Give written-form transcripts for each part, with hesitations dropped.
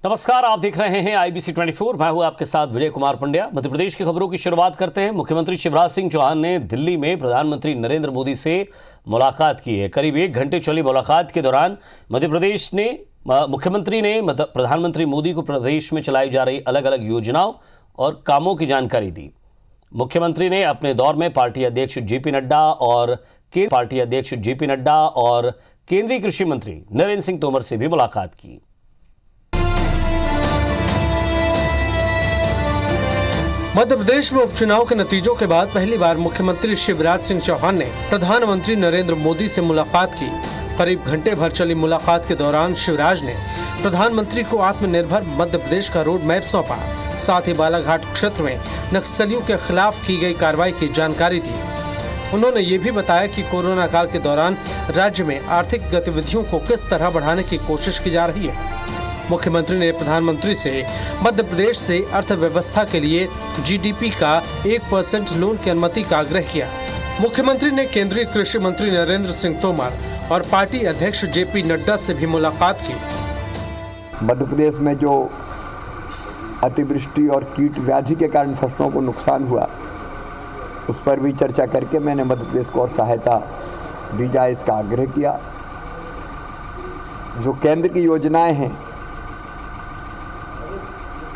नमस्कार, आप देख रहे हैं IBC 24। मैं हूं आपके साथ विजय कुमार पंड्या। मध्य प्रदेश की खबरों की शुरुआत करते हैं। मुख्यमंत्री शिवराज सिंह चौहान ने दिल्ली में प्रधानमंत्री नरेंद्र मोदी से मुलाकात की है। करीब 1 घंटे चली मुलाकात के दौरान मुख्यमंत्री ने प्रधानमंत्री मोदी को प्रदेश में चलाई जा रही अलग अलग योजनाओं और कामों की जानकारी दी। मुख्यमंत्री ने अपने दौर में पार्टी अध्यक्ष जेपी नड्डा और केंद्रीय कृषि मंत्री नरेंद्र सिंह तोमर से भी मुलाकात की। मध्य प्रदेश में उपचुनाव के नतीजों के बाद पहली बार मुख्यमंत्री शिवराज सिंह चौहान ने प्रधानमंत्री नरेंद्र मोदी से मुलाकात की। करीब घंटे भर चली मुलाकात के दौरान शिवराज ने प्रधानमंत्री को आत्मनिर्भर मध्य प्रदेश का रोड मैप सौंपा। साथ ही बालाघाट क्षेत्र में नक्सलियों के खिलाफ की गई कार्रवाई की जानकारी दी। उन्होंने ये भी बताया कि कोरोना काल के दौरान राज्य में आर्थिक गतिविधियों को किस तरह बढ़ाने की कोशिश की जा रही है। मुख्यमंत्री ने प्रधानमंत्री से मध्य प्रदेश से अर्थव्यवस्था के लिए GDP का 1% लोन की अनुमति का आग्रह किया। मुख्यमंत्री ने केंद्रीय कृषि मंत्री नरेंद्र सिंह तोमर और पार्टी अध्यक्ष जेपी नड्डा से भी मुलाकात की। मध्य प्रदेश में जो अतिवृष्टि और कीट व्याधि के कारण फसलों को नुकसान हुआ, उस पर भी चर्चा करके मैंने मध्य प्रदेश को और सहायता दी जाए इसका आग्रह किया। जो केंद्र की योजनाएं हैं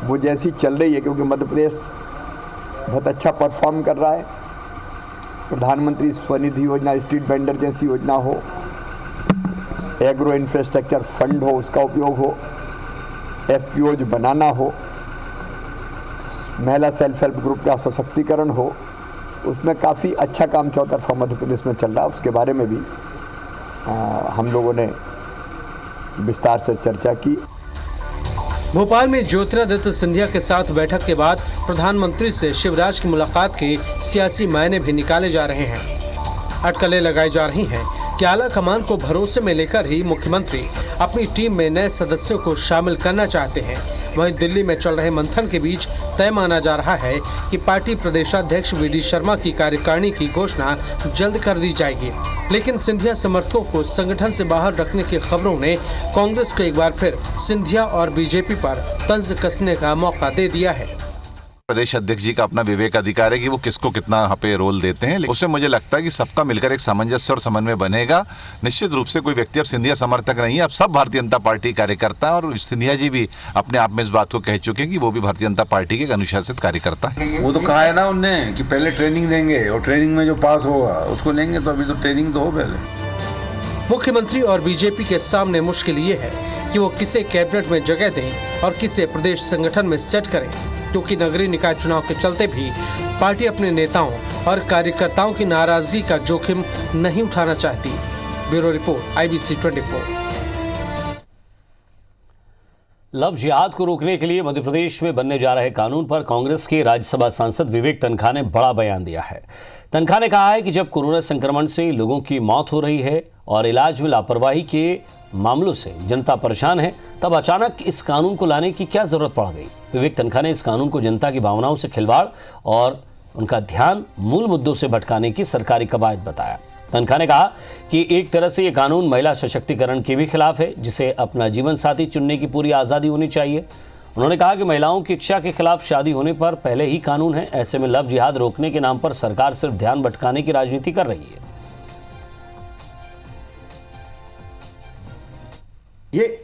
वो जैसी चल रही है, क्योंकि मध्य प्रदेश बहुत अच्छा परफॉर्म कर रहा है। प्रधानमंत्री स्वनिधि योजना, स्ट्रीट वेंडर जैसी योजना हो, एग्रो इंफ्रास्ट्रक्चर फंड हो उसका उपयोग हो, FPOs बनाना हो, महिला सेल्फ हेल्प ग्रुप का सशक्तिकरण हो, उसमें काफ़ी अच्छा काम चौतरफा मध्य प्रदेश में चल रहा है। उसके बारे में भी हम लोगों ने विस्तार से चर्चा की। भोपाल में ज्योतिरादित्य सिंधिया के साथ बैठक के बाद प्रधानमंत्री से शिवराज की मुलाकात के सियासी मायने भी निकाले जा रहे हैं। अटकलें लगाई जा रही हैं कि आला कमान को भरोसे में लेकर ही मुख्यमंत्री अपनी टीम में नए सदस्यों को शामिल करना चाहते हैं। वहीं दिल्ली में चल रहे मंथन के बीच तय माना जा रहा है कि पार्टी प्रदेशाध्यक्ष VD शर्मा की कार्यकारिणी की घोषणा जल्द कर दी जाएगी। लेकिन सिंधिया समर्थकों को संगठन से बाहर रखने की खबरों ने कांग्रेस को एक बार फिर सिंधिया और बीजेपी पर तंज कसने का मौका दे दिया है। प्रदेश अध्यक्ष जी का अपना विवेक अधिकार है कि वो किसको कितना यहाँ पे रोल देते हैं। उससे मुझे लगता है कि सबका मिलकर एक सामंजस्य और समन्वय बनेगा। निश्चित रूप से कोई व्यक्ति अब सिंधिया समर्थक नहीं है, अब सब भारतीय जनता पार्टी कार्यकर्ता है। और सिंधिया जी भी अपने आप में इस बात को कह चुके हैं कि वो भी भारतीय जनता पार्टी के एक अनुशासित कार्यकर्ता है। वो तो कहा है ना उनने कि पहले ट्रेनिंग देंगे और ट्रेनिंग में जो पास होगा उसको लेंगे, तो अभी तो ट्रेनिंग तो हो पहले। मुख्यमंत्री और बीजेपी के सामने मुश्किल ये है कि वो किसे कैबिनेट में जगह दें और किसे प्रदेश संगठन में सेट करें, क्योंकि नगरीय निकाय चुनाव के चलते भी पार्टी अपने नेताओं और कार्यकर्ताओं की नाराजगी का जोखिम नहीं उठाना चाहती। Bureau report IBC 24। लव जिहाद को रोकने के लिए मध्य प्रदेश में बनने जा रहे कानून पर कांग्रेस के राज्यसभा सांसद विवेक तन्खा ने बड़ा बयान दिया है। तन्खा ने कहा है कि जब कोरोना संक्रमण से लोगों की मौत हो रही है और इलाज में लापरवाही के मामलों से जनता परेशान है, तब अचानक इस कानून को लाने की क्या जरूरत पड़ गई। विवेक तन्खा ने इस कानून को जनता की भावनाओं से खिलवाड़ और उनका ध्यान मूल मुद्दों से भटकाने की सरकारी कवायद बताया। तन्खा ने कहा कि एक तरह से ये कानून महिला सशक्तिकरण के भी खिलाफ है, जिसे अपना जीवन साथी चुनने की पूरी आज़ादी होनी चाहिए। उन्होंने कहा कि महिलाओं की इच्छा के खिलाफ शादी होने पर पहले ही कानून है। ऐसे में लव जिहाद रोकने के नाम पर सरकार सिर्फ ध्यान भटकाने की राजनीति कर रही है।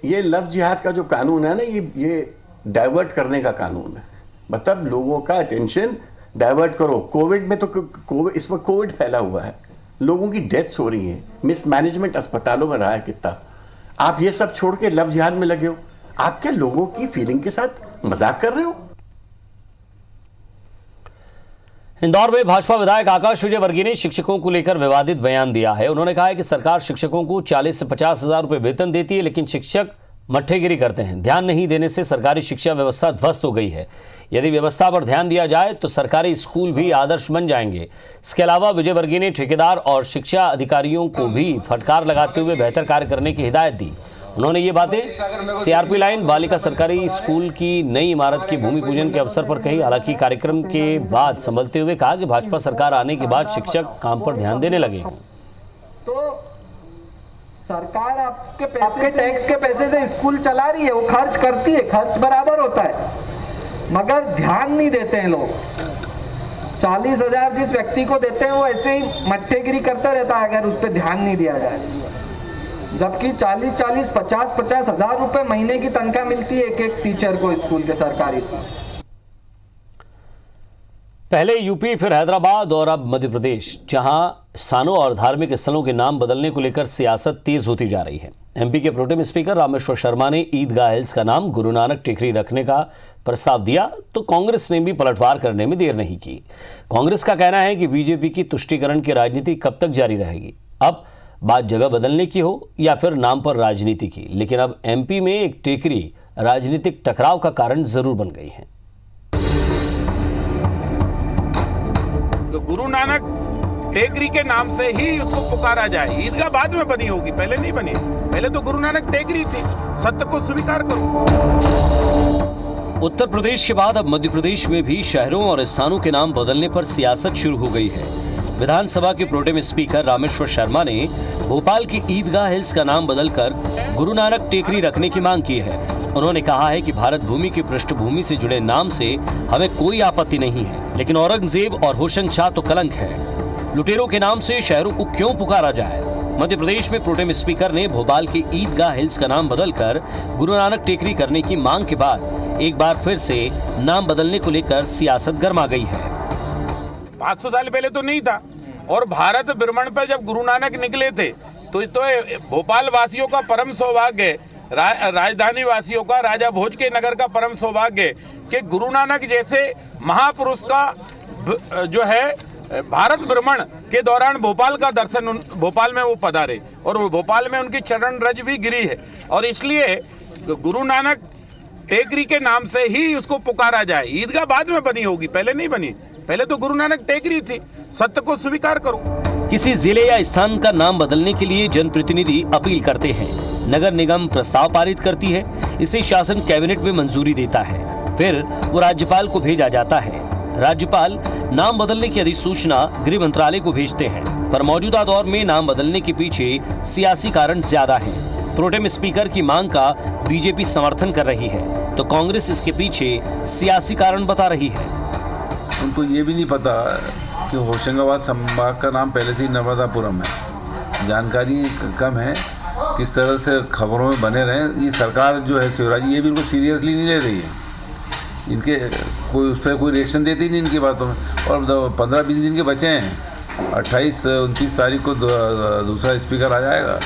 ये लव जिहाद का जो कानून है ना, ये डाइवर्ट करने का कानून है। मतलब लोगों का अटेंशन डाइवर्ट करो। कोविड में तो इस वक्त कोविड फैला हुआ है, लोगों की डेथ्स हो रही हैं, मिसमैनेजमेंट अस्पतालों में रहा है कितना। आप ये सब छोड़ के लव जिहाद में लगे हो। आप क्या लोगों की फीलिंग के साथ मजाक कर रहे हो? इंदौर में भाजपा विधायक आकाश विजयवर्गीय ने शिक्षकों को लेकर विवादित बयान दिया है। उन्होंने कहा है कि सरकार शिक्षकों को 40 से 50 हजार रुपए वेतन देती है, लेकिन शिक्षक मट्ठेगिरी करते हैं। ध्यान नहीं देने से सरकारी शिक्षा व्यवस्था ध्वस्त हो गई है। यदि व्यवस्था पर ध्यान दिया जाए तो सरकारी स्कूल भी आदर्श बन जाएंगे। इसके अलावा विजयवर्गीय ने ठेकेदार और शिक्षा अधिकारियों को भी फटकार लगाते हुए बेहतर कार्य करने की हिदायत दी। उन्होंने ये बातें CRP लाइन बालिका सरकारी स्कूल की नई इमारत के भूमि पूजन के अवसर पर कही। हालांकि कार्यक्रम के बाद संभलते हुए कहा कि भाजपा सरकार आने के बाद शिक्षक काम पर ध्यान देने लगे। तो सरकार आपके टैक्स के पैसे से स्कूल चला रही है, वो खर्च करती है, खर्च बराबर होता है, मगर ध्यान नहीं देते हैं लोग। 40,000 जिस व्यक्ति को देते हैं वो ऐसे ही मट्ठेगिरी करता रहता है अगर उस पर ध्यान नहीं दिया जाए, जबकि 40,000 50,000 रुपए महीने की तनख्वाह मिलती है एक एक टीचर को स्कूल के सरकारी। पहले यूपी, फिर हैदराबाद और अब मध्य प्रदेश, जहां स्थानों और धार्मिक स्थलों के नाम बदलने को लेकर सियासत तेज होती जा रही है। एमपी के प्रोटेम स्पीकर रामेश्वर शर्मा ने ईदगाह हिल्स का नाम गुरु नानक टेकरी रखने का प्रस्ताव दिया तो कांग्रेस ने भी पलटवार करने में देर नहीं की। कांग्रेस का कहना है कि बीजेपी की तुष्टीकरण की राजनीति कब तक जारी रहेगी। अब बात जगह बदलने की हो या फिर नाम पर राजनीति की, लेकिन अब एमपी में एक टेकरी राजनीतिक टकराव का कारण जरूर बन गई है। गुरु नानक टेकरी के नाम से ही उसको पुकारा जाए। ईदगाह बाद में बनी होगी, पहले नहीं बनी। पहले तो गुरु नानक टेकरी थी, सत्य को स्वीकार करो। उत्तर प्रदेश के बाद अब मध्य प्रदेश में भी शहरों और स्थानों के नाम बदलने पर सियासत शुरू हो गई है। विधानसभा के प्रोटेम स्पीकर रामेश्वर शर्मा ने भोपाल की ईदगाह हिल्स का नाम बदलकर गुरु नानक टेकरी रखने की मांग की है। उन्होंने कहा है कि भारत भूमि की पृष्ठभूमि से जुड़े नाम से हमें कोई आपत्ति नहीं है, लेकिन औरंगजेब और होशंगशाह तो कलंक है। लुटेरों के नाम से शहरों को क्यों पुकारा जाए। मध्य प्रदेश में प्रोटेम स्पीकर ने भोपाल की ईदगाह हिल्स का नाम बदलकर गुरु नानक टेकरी करने की मांग के बाद एक बार फिर से नाम बदलने को लेकर सियासत गर्मा गई है। 500 साल पहले तो नहीं था, और भारत भ्रमण पर जब गुरु नानक निकले थे तो भोपाल वासियों का परम सौभाग्य, राजधानी वासियों का, राजा भोज के नगर का परम सौभाग्य कि गुरु नानक जैसे महापुरुष का जो है भारत भ्रमण के दौरान भोपाल का दर्शन, भोपाल में वो पधारे और भोपाल में उनकी चरण रज भी गिरी है। और इसलिए गुरु नानक टेकरी के नाम से ही उसको पुकारा जाए। ईदगाह बाद में बनी होगी, पहले नहीं बनी। पहले तो गुरु नानक टेकरी थी, सत्य को स्वीकार करो। किसी जिले या स्थान का नाम बदलने के लिए जनप्रतिनिधि अपील करते हैं, नगर निगम प्रस्ताव पारित करती है, इसे शासन कैबिनेट में मंजूरी देता है, फिर वो राज्यपाल को भेजा जाता है। राज्यपाल नाम बदलने की अधिसूचना गृह मंत्रालय को भेजते हैं। पर मौजूदा दौर में नाम बदलने के पीछे सियासी कारण ज्यादा हैं। प्रोटेम स्पीकर की मांग का बीजेपी समर्थन कर रही है तो कांग्रेस इसके पीछे सियासी कारण बता रही है। उनको ये भी नहीं पता कि होशंगाबाद संभाग का नाम पहले से ही नर्मदापुरम है। जानकारी कम है, किस तरह से खबरों में बने रहे। ये सरकार जो है शिवराज जी, ये भी इनको सीरियसली नहीं ले रही है। इनके कोई उस पर कोई रिएक्शन देती नहीं इनकी बातों में। और 15-20 दिन के बचे हैं, 28-29 तारीख को दूसरा स्पीकर आ जाएगा,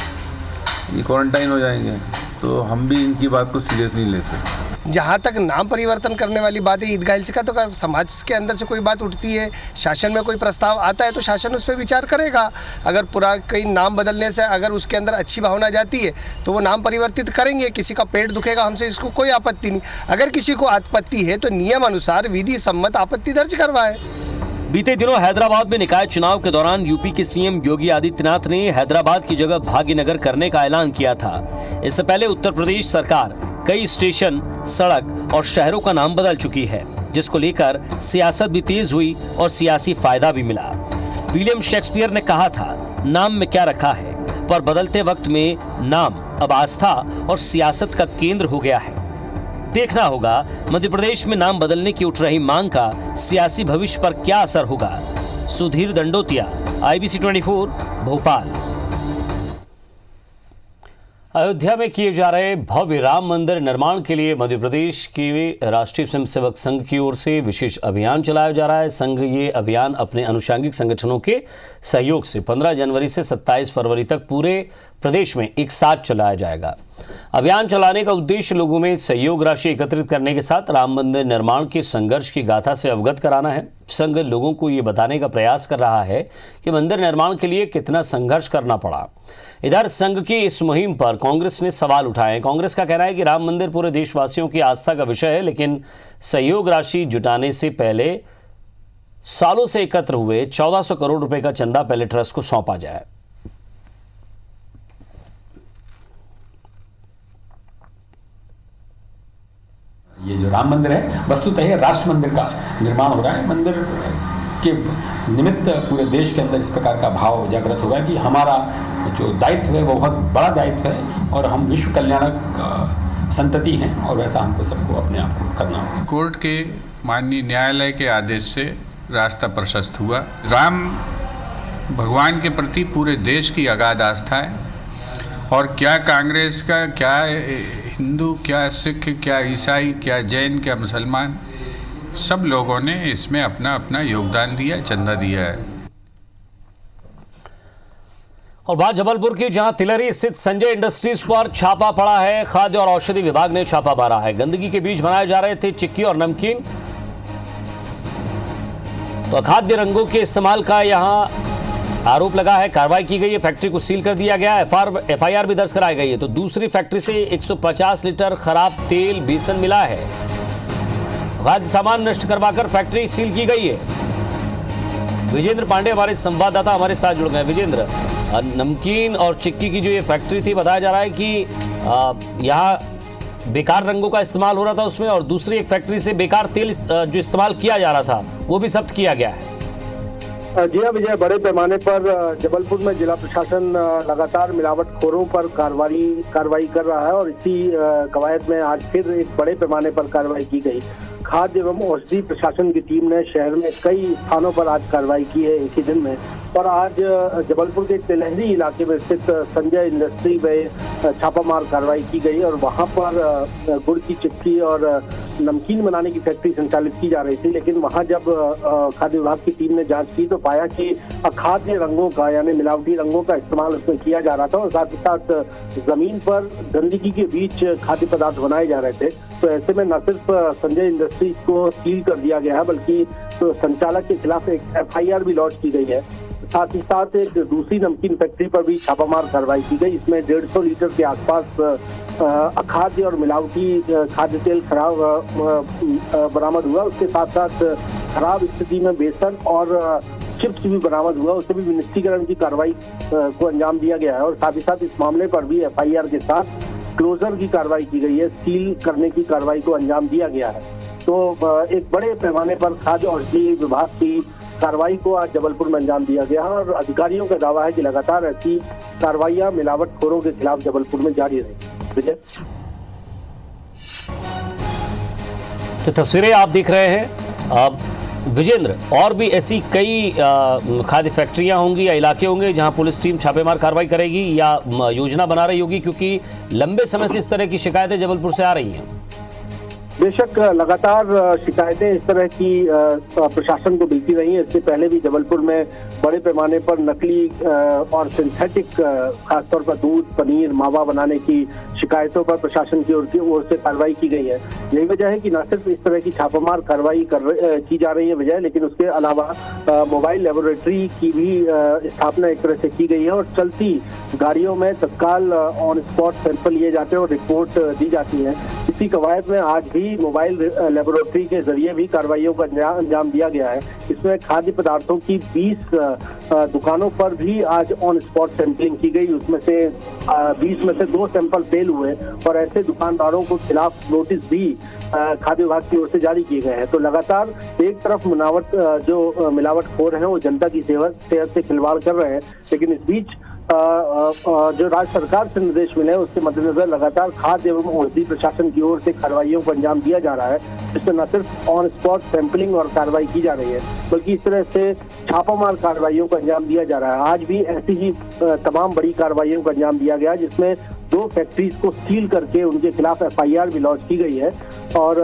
ये क्वारंटाइन हो जाएंगे। तो हम भी इनकी बात को सीरियस नहीं लेते। जहाँ तक नाम परिवर्तन करने वाली बात है ईदगाह हिल्स का, तो समाज के अंदर से कोई बात उठती है, शासन में कोई प्रस्ताव आता है तो शासन उस पर विचार करेगा। अगर पूरा कहीं नाम बदलने से अगर उसके अंदर अच्छी भावना जाती है तो वो नाम परिवर्तित करेंगे। किसी का पेट दुखेगा, हमसे इसको कोई आपत्ति नहीं। अगर किसी को आपत्ति है तो नियम अनुसार विधि सम्मत आपत्ति दर्ज करवाए। बीते दिनों हैदराबाद में निकाय चुनाव के दौरान यूपी के सीएम योगी आदित्यनाथ ने हैदराबाद की जगह भाग्यनगर करने का ऐलान किया था। इससे पहले उत्तर प्रदेश सरकार कई स्टेशन, सड़क और शहरों का नाम बदल चुकी है, जिसको लेकर सियासत भी तेज हुई और सियासी फायदा भी मिला। विलियम शेक्सपियर ने कहा था, नाम में क्या रखा है, पर बदलते वक्त में नाम अब आस्था और सियासत का केंद्र हो गया है। देखना होगा मध्य प्रदेश में नाम बदलने की उठ रही मांग का सियासी भविष्य पर क्या असर होगा। सुधीर दंडोतिया, IBC 24, भोपाल। अयोध्या में किए जा रहे भव्य राम मंदिर निर्माण के लिए मध्य प्रदेश के राष्ट्रीय स्वयंसेवक संघ की ओर से विशेष अभियान चलाया जा रहा है। संघ ये अभियान अपने अनुषंगिक संगठनों के सहयोग से 15 जनवरी से 27 फरवरी तक पूरे प्रदेश में एक साथ चलाया जाएगा। अभियान चलाने का उद्देश्य लोगों में सहयोग राशि एकत्रित करने के साथ राम मंदिर निर्माण के संघर्ष की गाथा से अवगत कराना है। संघ लोगों को ये बताने का प्रयास कर रहा है कि मंदिर निर्माण के लिए कितना संघर्ष करना पड़ा। इधर संघ की इस मुहिम पर कांग्रेस ने सवाल उठाए। कांग्रेस का कहना है कि राम मंदिर पूरे देशवासियों की आस्था का विषय है, लेकिन सहयोग राशि जुटाने से पहले सालों से एकत्र हुए 1400 करोड़ रुपए का चंदा पहले ट्रस्ट को सौंपा जाए। ये जो राम मंदिर है वस्तुतः राष्ट्र मंदिर का निर्माण हो रहा है। मंदिर के निमित्त पूरे देश के अंदर इस प्रकार का भाव जागृत होगा कि हमारा जो दायित्व है वो बहुत बड़ा दायित्व है और हम विश्व कल्याणक संतति हैं और वैसा हमको सबको अपने आप को करना होगा। कोर्ट के माननीय न्यायालय के आदेश से रास्ता प्रशस्त हुआ। राम भगवान के प्रति पूरे देश की अगाध आस्था है और क्या कांग्रेस का, क्या हिंदू, क्या सिख, क्या ईसाई, क्या जैन, क्या मुसलमान, सब लोगों ने इसमें अपना अपना योगदान दिया, चंदा दिया है। और बात जबलपुर की, जहां तिलरी स्थित संजय इंडस्ट्रीज पर छापा पड़ा है। खाद्य और औषधि विभाग ने छापा मारा है। गंदगी के बीच बनाए जा रहे थे चिक्की और नमकीन। तो अखाद्य रंगों के इस्तेमाल का यहां आरोप लगा है। कार्रवाई की गई है। फैक्ट्री को सील कर दिया गया है। एफआईआर भी दर्ज कराई गई है। तो दूसरी फैक्ट्री से 150 लीटर खराब तेल, बेसन मिला है। खाद्य सामान नष्ट करवाकर फैक्ट्री सील की गई है। विजेंद्र पांडे हमारे संवाददाता हमारे साथ जुड़ गए। विजेंद्र, नमकीन और चिक्की की जो ये फैक्ट्री थी, बताया जा रहा है कि यहाँ बेकार रंगों का इस्तेमाल हो रहा था उसमें, और दूसरी एक फैक्ट्री से बेकार तेल जो इस्तेमाल किया जा रहा था वो भी जब्त किया गया है। जी हाँ विजय, बड़े पैमाने पर जबलपुर में जिला प्रशासन लगातार मिलावटखोरों पर कार्रवाई कर रहा है और इसी कवायद में आज फिर एक बड़े पैमाने पर कार्रवाई की गई। खाद्य एवं औषधि प्रशासन की टीम ने शहर में कई स्थानों पर आज कार्रवाई की है एक ही दिन में। और आज जबलपुर के तिलहरी इलाके में स्थित संजय इंडस्ट्री में छापामार कार्रवाई की गई और वहां पर गुड़ की चिक्की और नमकीन बनाने की फैक्ट्री संचालित की जा रही थी। लेकिन वहां जब खाद्य विभाग की टीम ने जांच की तो पाया कि अखाद्य रंगों का, यानी मिलावटी रंगों का इस्तेमाल उसमें किया जा रहा था और साथ ही साथ जमीन पर गंदगी के बीच खाद्य पदार्थ बनाए जा रहे थे। तो ऐसे में न सिर्फ संजय इंडस्ट्रीज को सील कर दिया गया है बल्कि तो संचालक के खिलाफ एक एफआईआर भी लॉन्च की गई है। साथ ही साथ एक दूसरी नमकीन फैक्ट्री पर भी छापामार कार्रवाई की गई। इसमें 150 लीटर के आसपास अखाद्य और मिलावटी खाद्य तेल खराब बरामद हुआ। उसके साथ साथ खराब स्थिति में बेसन और चिप्स भी बरामद हुआ। उससे भी निष्ठीकरण की कार्रवाई को अंजाम दिया गया है और साथ ही साथ इस मामले पर भी एफआईआर के साथ क्लोजर की कार्रवाई की गई है, सील करने की कार्रवाई को अंजाम दिया गया है। तो एक बड़े पैमाने पर खाद्य औषधि विभाग की कार्रवाई को आज जबलपुर में अंजाम दिया गया और अधिकारियों का दावा है कि लगातार ऐसी कार्रवाइयां मिलावटखोरों के खिलाफ जबलपुर में जारी रहेंगी। विजय, तो तस्वीरें आप देख रहे हैं। विजेंद्र, और भी ऐसी कई खाद्य फैक्ट्रियां होंगी या इलाके होंगे जहां पुलिस टीम छापेमार कार्रवाई करेगी या योजना बना रही होगी, क्योंकि लंबे समय से इस तरह की शिकायतें जबलपुर से आ रही हैं। बेशक लगातार शिकायतें इस तरह की प्रशासन को मिलती रही हैं। इससे पहले भी जबलपुर में बड़े पैमाने पर नकली और सिंथेटिक खासतौर पर दूध, पनीर, मावा बनाने की शिकायतों पर प्रशासन की ओर से कार्रवाई की गई है। यही वजह है कि न सिर्फ इस तरह की छापामार कार्रवाई की जा रही है विजय, लेकिन उसके अलावा मोबाइल लेबोरेटरी की भी स्थापना एक तरह से की गई है और चलती गाड़ियों में तत्काल ऑन स्पॉट सैंपल लिए जाते हैं और रिपोर्ट दी जाती है। इसी कवायद में आज भी मोबाइल लेबोरेटरी के जरिए भी कार्रवाइयों का अंजाम दिया गया है। इसमें खाद्य पदार्थों की 20 दुकानों पर भी आज ऑन स्पॉट सैंपलिंग की गई। उसमें से 20 में से 2 सैंपल फेल हुए और ऐसे दुकानदारों को खिलाफ नोटिस भी खाद्य विभाग की ओर से जारी किए गए हैं। तो लगातार एक तरफ मिलावटखोर हैं वो जनता की सेहत से खिलवाड़ कर रहे हैं, लेकिन इस बीच जो राज्य सरकार से निर्देश मिले उसके मद्देनजर लगातार खाद्य एवं औषधि प्रशासन की ओर से कार्रवाइयों को अंजाम दिया जा रहा है, जिसमें न सिर्फ ऑन स्पॉट सैंपलिंग और कार्रवाई की जा रही है बल्कि इस तरह से छापामार कार्रवाइयों को अंजाम दिया जा रहा है। आज भी ऐसी ही तमाम बड़ी कार्रवाइयों को अंजाम दिया गया, जिसमें 2 फैक्ट्रीज को सील करके उनके खिलाफ एफआईआर भी लॉन्च की गई है और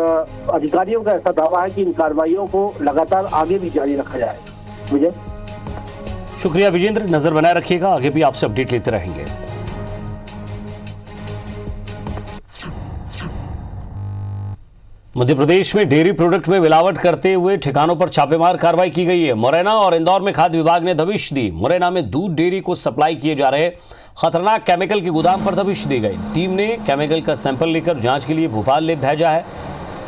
अधिकारियों का ऐसा दावा है कि इन कार्रवाइयों को लगातार आगे भी जारी रखा जाए। विजय, शुक्रिया विजेंद्र, नजर बनाए रखिएगा, आगे भी आपसे अपडेट लेते रहेंगे। मध्य प्रदेश में डेयरी प्रोडक्ट में मिलावट करते हुए ठिकानों पर छापेमार कार्रवाई की गई है। मुरैना और इंदौर में खाद्य विभाग ने दबिश दी। मुरैना में दूध डेयरी को सप्लाई किए जा रहे खतरनाक केमिकल के गोदाम पर दबिश दी गई। टीम ने केमिकल का सैंपल लेकर जांच के लिए भोपाल लैब भेजा है।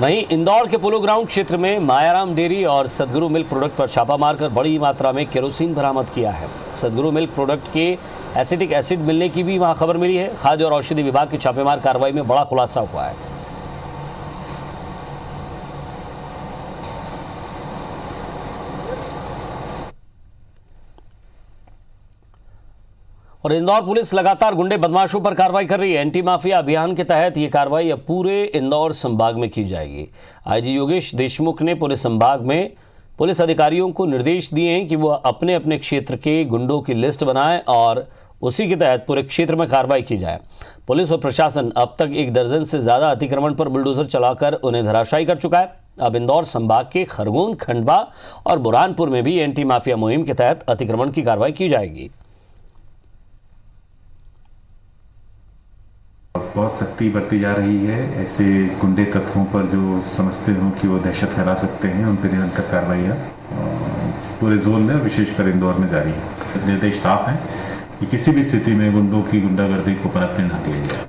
वहीं इंदौर के पोलो ग्राउंड क्षेत्र में मायाराम डेयरी और सदगुरु मिल्क प्रोडक्ट पर छापा मारकर बड़ी मात्रा में केरोसिन बरामद किया है। सदगुरु मिल्क प्रोडक्ट के एसिटिक एसिड मिलने की भी वहां खबर मिली है। खाद्य और औषधि विभाग की छापेमार कार्रवाई में बड़ा खुलासा हुआ है। और इंदौर पुलिस लगातार गुंडे बदमाशों पर कार्रवाई कर रही है। एंटी माफिया अभियान के तहत ये कार्रवाई अब पूरे इंदौर संभाग में की जाएगी। आईजी योगेश देशमुख ने पूरे संभाग में पुलिस अधिकारियों को निर्देश दिए हैं कि वो अपने अपने क्षेत्र के गुंडों की लिस्ट बनाएं और उसी के तहत पूरे क्षेत्र में कार्रवाई की जाए। पुलिस और प्रशासन अब तक 1 दर्जन से ज्यादा अतिक्रमण पर बुलडोजर चलाकर उन्हें धराशायी कर चुका है। अब इंदौर संभाग के खरगोन, खंडवा और बुरहानपुर में भी एंटी माफिया मुहिम के तहत अतिक्रमण की कार्रवाई की जाएगी। बहुत सख्ती बरती जा रही है। ऐसे गुंडे तत्वों पर जो समझते हो कि वो दहशत फैला सकते हैं, उन पर निरंतर कार्रवाइयाँ पूरे जोन में और विशेषकर इंदौर में जारी है। निर्देश साफ हैं कि किसी भी स्थिति में गुंडों की गुंडागर्दी को पनपने न दिया जाए।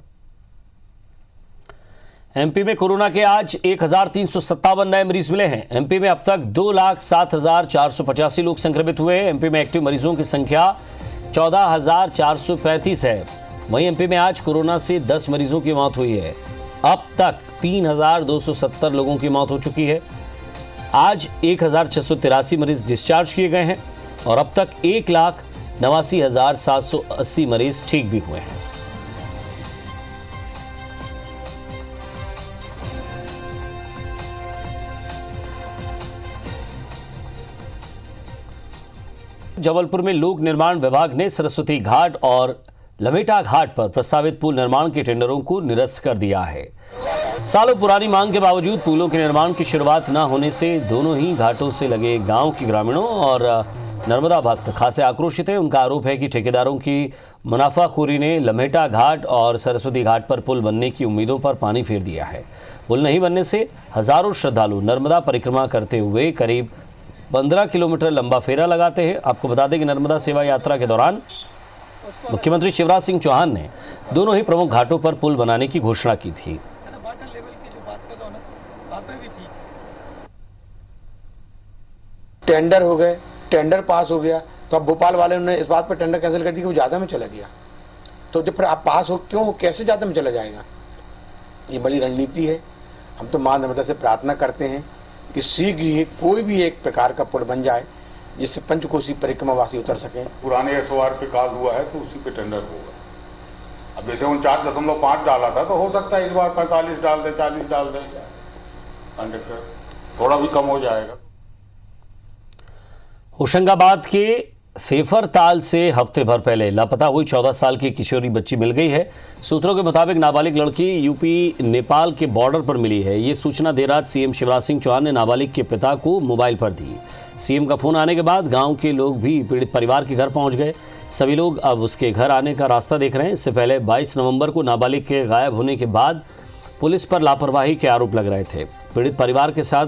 एमपी में कोरोना के आज 1357 नए मरीज मिले हैं। एमपी में अब तक 2,07,485 लोग संक्रमित हुए हैं। एमपी में एक्टिव मरीजों की संख्या 14,435 है। वहीं एमपी में आज कोरोना से 10 मरीजों की मौत हुई है। अब तक 3,270 लोगों की मौत हो चुकी है। आज 1,683 मरीज डिस्चार्ज किए गए हैं और अब तक 1,89,780 मरीज ठीक भी हुए हैं। जबलपुर में लोक निर्माण विभाग ने सरस्वती घाट और लमेटा घाट पर प्रस्तावित पुल निर्माण के टेंडरों को निरस्त कर दिया है। सालों पुरानी मांग के बावजूद पुलों के निर्माण की शुरुआत न होने से दोनों ही घाटों से लगे गांव के ग्रामीणों और नर्मदा भक्त खासे आक्रोशित हैं। उनका आरोप है कि ठेकेदारों की मुनाफाखोरी ने लमेटा घाट और सरस्वती घाट पर पुल बनने की उम्मीदों पर पानी फेर दिया है। पुल नहीं बनने से हजारों श्रद्धालु नर्मदा परिक्रमा करते हुए करीब 15 किलोमीटर लंबा फेरा लगाते हैं। आपको बता दें कि नर्मदा सेवा यात्रा के दौरान मुख्यमंत्री शिवराज सिंह चौहान ने दोनों ही प्रमुख घाटों पर पुल बनाने की घोषणा की थी। टेंडर हो गए, टेंडर पास हो गया तो अब भोपाल वाले ने इस बात पर टेंडर कैंसिल कर दिया कि वो ज़्यादा में चला गया। तो जब फिर आप पास हो क्यों, कैसे ज़्यादा में चला जाएगा? ये बड़ी रणनीति है। हम तो मां नर्मदा से प्रार्थना करते हैं कि शीघ्र ही कोई भी एक प्रकार का पुल बन जाए जिससे पंचकोसी परिक्रमावासी उतर सकें। पुराने एसओआर पे काल हुआ है तो उसी पे टेंडर होगा। अब जैसे 49.5 डाला था तो हो सकता है इस बार 45 डाल दे, 40 डाल दे, कंडक्टर थोड़ा भी कम हो जाएगा। होशंगाबाद के फेफरताल से हफ्ते भर पहले लापता हुई 14 साल की किशोरी बच्ची मिल गई है। सूत्रों के मुताबिक नाबालिग लड़की यूपी नेपाल के बॉर्डर पर मिली है। ये सूचना देर रात सीएम शिवराज सिंह चौहान ने नाबालिग के पिता को मोबाइल पर दी। सीएम का फोन आने के बाद गांव के लोग भी पीड़ित परिवार के घर पहुंच गए। सभी लोग अब उसके घर आने का रास्ता देख रहे हैं। इससे पहले 22 नवंबर को नाबालिग के गायब होने के बाद पुलिस पर लापरवाही के आरोप लग रहे थे। पीड़ित परिवार के साथ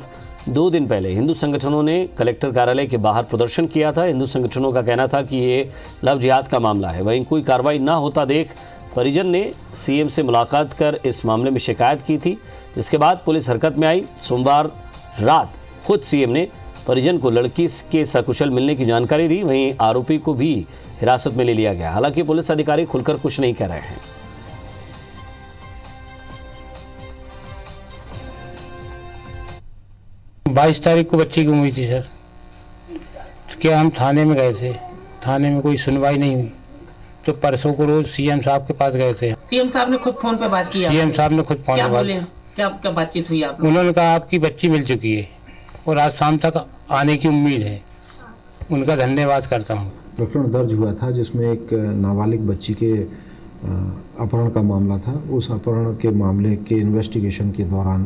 2 दिन पहले हिंदू संगठनों ने कलेक्टर कार्यालय के बाहर प्रदर्शन किया था। हिंदू संगठनों का कहना था कि ये लव जिहाद का मामला है। वहीं कोई कार्रवाई न होता देख परिजन ने सीएम से मुलाकात कर इस मामले में शिकायत की थी। इसके बाद पुलिस हरकत में आई। सोमवार रात खुद सीएम ने परिजन को लड़की के सकुशल मिलने की जानकारी दी। वहीं आरोपी को भी हिरासत में ले लिया गया। हालांकि पुलिस अधिकारी खुलकर कुछ नहीं कह रहे हैं। बाईस तारीख को बच्ची गुम हुई थी सर। तो क्या हम थाने में गए थे, थाने में कोई सुनवाई नहीं हुई, तो परसों को रोज सीएम साहब के पास गए थे। सीएम साहब ने खुद फोन पे बात की? सीएम साहब ने खुद फोन पे बात की। क्या बातचीत हुई आप? उन्होंने कहा आपकी बच्ची मिल चुकी है और आज शाम तक आने की उम्मीद है। उनका धन्यवाद करता हूँ। प्रकरण दर्ज हुआ था जिसमें एक नाबालिग बच्ची के अपहरण का मामला था। उस अपहरण के मामले के इन्वेस्टिगेशन के दौरान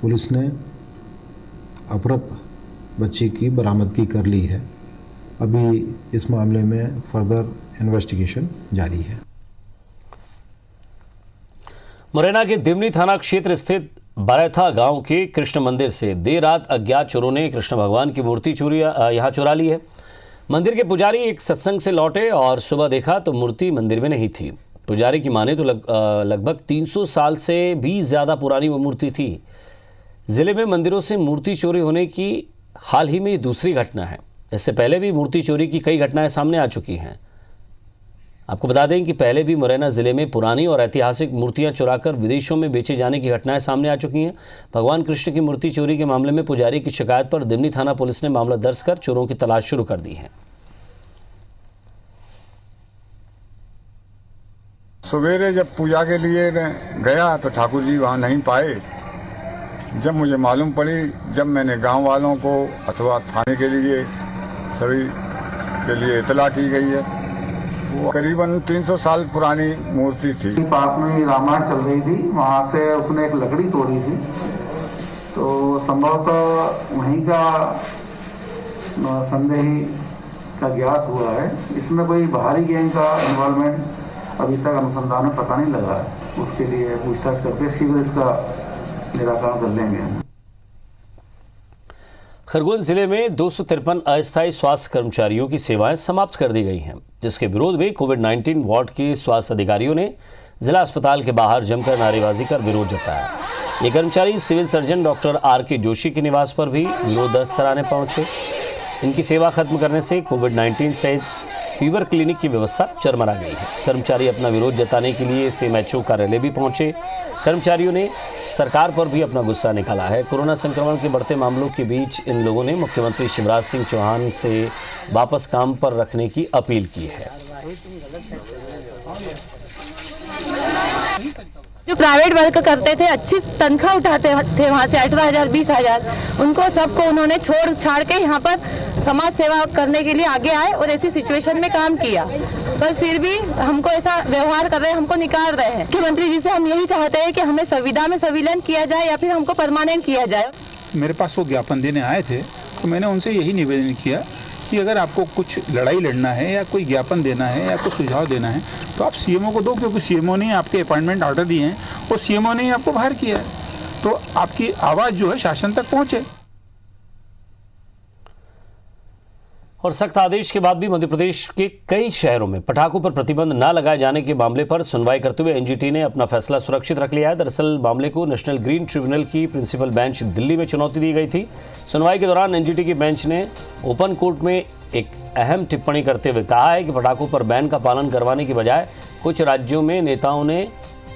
पुलिस ने अपहृत बच्ची की बरामदगी कर ली है। अभी इस मामले में फर्दर इन्वेस्टिगेशन जारी है। मुरैना के दिमनी थाना क्षेत्र स्थित बरैथा गांव के कृष्ण मंदिर से देर रात अज्ञात चोरों ने कृष्ण भगवान की मूर्ति यहां चुरा ली है। मंदिर के पुजारी एक सत्संग से लौटे और सुबह देखा तो मूर्ति मंदिर में नहीं थी। पुजारी की माने तो लगभग 300 साल से भी ज़्यादा पुरानी वो मूर्ति थी। जिले में मंदिरों से मूर्ति चोरी होने की हाल ही में ये दूसरी घटना है। इससे पहले भी मूर्ति चोरी की कई घटनाएं सामने आ चुकी हैं। आपको बता दें कि पहले भी मुरैना जिले में पुरानी और ऐतिहासिक मूर्तियां चुराकर विदेशों में बेचे जाने की घटनाएं सामने आ चुकी हैं। भगवान कृष्ण की मूर्ति चोरी के मामले में पुजारी की शिकायत पर दिमनी थाना पुलिस ने मामला दर्ज कर चोरों की तलाश शुरू कर दी है। सवेरे जब पूजा के लिए गया तो ठाकुर जी वहाँ नहीं पाए। जब मुझे मालूम पड़ी, जब मैंने गांव वालों को अथवा थाने के लिए सभी के लिए इतला की गई है। वो करीबन 300 साल पुरानी मूर्ति थी। पास में ही रामायण चल रही थी, वहाँ से उसने एक लकड़ी तोड़ी थी, तो संभवतः वहीं का संदेही का ज्ञात हुआ है। इसमें कोई बाहरी गैंग का इन्वॉल्वमेंट अभी तक अनुसंधान में पता नहीं लगा है। उसके लिए पूछताछ करके शीघ्र इसका निराकरण कर लेंगे। खरगोन जिले में 253 अस्थायी स्वास्थ्य कर्मचारियों की सेवाएं समाप्त कर दी गई हैं, जिसके विरोध में कोविड-19 वार्ड के स्वास्थ्य अधिकारियों ने जिला अस्पताल के बाहर जमकर नारेबाजी कर विरोध जताया। ये कर्मचारी civil surgeon doctor R K. Joshi के निवास पर भी विरोध दर्ज कराने पहुंचे। इनकी सेवा खत्म करने से कोविड-19 सहित फीवर क्लिनिक की व्यवस्था चरमरा गई है। कर्मचारी अपना विरोध जताने के लिए सीएमएचओ कार्यालय भी पहुंचे। कर्मचारियों ने सरकार पर भी अपना गुस्सा निकाला है। कोरोना संक्रमण के बढ़ते मामलों के बीच इन लोगों ने मुख्यमंत्री शिवराज सिंह चौहान से वापस काम पर रखने की अपील की है। जो प्राइवेट वर्क करते थे, अच्छी तनख्वाह उठाते थे, वहाँ से 18,000 20,000, उनको सबको उन्होंने छोड़ छाड़ के यहाँ पर समाज सेवा करने के लिए आगे आए और ऐसी सिचुएशन में काम किया, पर फिर भी हमको ऐसा व्यवहार कर रहे हैं, हमको निकाल रहे हैं। मुख्यमंत्री जी से हम यही चाहते हैं कि हमें संविदा में संविलियन किया जाए या फिर हमको परमानेंट किया जाए। मेरे पास वो ज्ञापन देने आए थे, तो मैंने उनसे यही निवेदन किया कि अगर आपको कुछ लड़ाई लड़ना है या कोई ज्ञापन देना है या कोई सुझाव देना है तो आप सीएमओ को दो, क्योंकि सीएमओ ने आपके अपॉइंटमेंट ऑर्डर दिए हैं और सीएमओ ने आपको बाहर किया है, तो आपकी आवाज़ जो है शासन तक पहुंचे। और सख्त आदेश के बाद भी मध्य प्रदेश के कई शहरों में पटाखों पर प्रतिबंध न लगाए जाने के मामले पर सुनवाई करते हुए एनजीटी ने अपना फैसला सुरक्षित रख लिया है। दरअसल मामले को नेशनल ग्रीन ट्रिब्यूनल की प्रिंसिपल बेंच दिल्ली में चुनौती दी गई थी। सुनवाई के दौरान एनजीटी की बेंच ने ओपन कोर्ट में एक अहम टिप्पणी करते हुए कहा है कि पटाखों पर बैन का पालन करवाने की बजाय कुछ राज्यों में नेताओं ने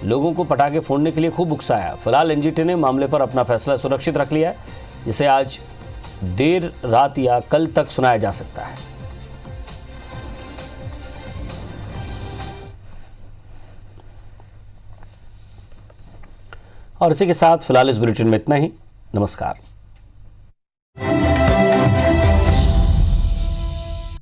लोगों को पटाखे फोड़ने के लिए खूब उकसाया। फिलहाल एनजीटी ने मामले पर अपना फैसला सुरक्षित रख लिया है, जिसे आज देर रात या कल तक सुनाया जा सकता है। और इसी के साथ फिलहाल इस बुलेटिन में इतना ही। नमस्कार।